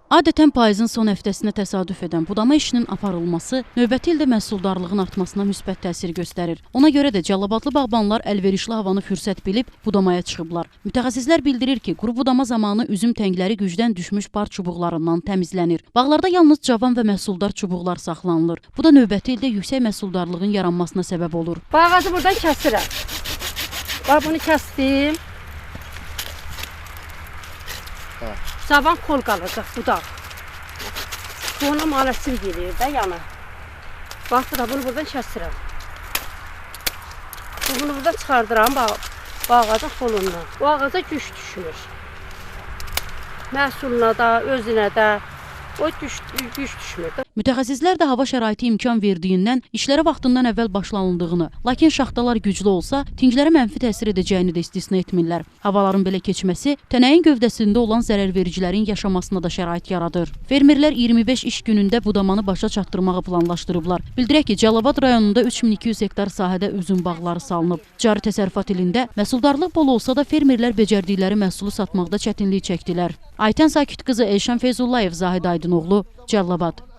Adətən payızın son həftəsinə təsadüf edən budama işinin aparılması növbəti ildə məhsuldarlığın artmasına müsbət təsir göstərir. Ona görə də Cəlilabadlı bağbanlar əlverişli havanı fürsət bilib budamaya çıxıblar. Mütəxəssislər bildirir ki, quru budama zamanı üzüm təngləri gücdən düşmüş bar çubuqlarından təmizlənir. Bağlarda yalnız cavan və məhsuldar çubuqlar saxlanılır. Bu da növbəti ildə yüksək məhsuldarlığın yaranmasına səbəb olur. Bağacı buradan kəsirəm. Bax, bunu kəsdim. Cavan kol qalacaq, budaq. Bu ona manasib gelir də yana. Bax, bunu buradan kəsirəm. Bunu buradan çıxardıram bağacın kolundan. Bu ağaca güc düşmür. Məhsuluna da, özünə də o güc düşmür. Mütəxəssislər də hava şəraiti imkan verdiyindən işlərə vaxtından əvvəl başlanıldığını, lakin şaxtalar güclü olsa, tinglərə mənfi təsir edəcəyini də istisna etmirlər. Havaların belə keçməsi tənəyin gövdəsində olan zərərvericilərin yaşamasına da şərait yaradır. Fermerlər 25 iş günündə budamanı başa çatdırmağı planlaşdırıblar. Bildirək ki, Cəlilabad rayonunda 3200 hektar sahədə üzüm bağları salınıb. Cari təsərrüfat ilində məhsuldarlıq bol olsa da fermerlər becərdikləri məhsulu satmaqda çətinlik çəkdilər. Aytən Sakit qızı Elşan Feyzullayev, Zahid Aydınoğlu, Cəlilabad.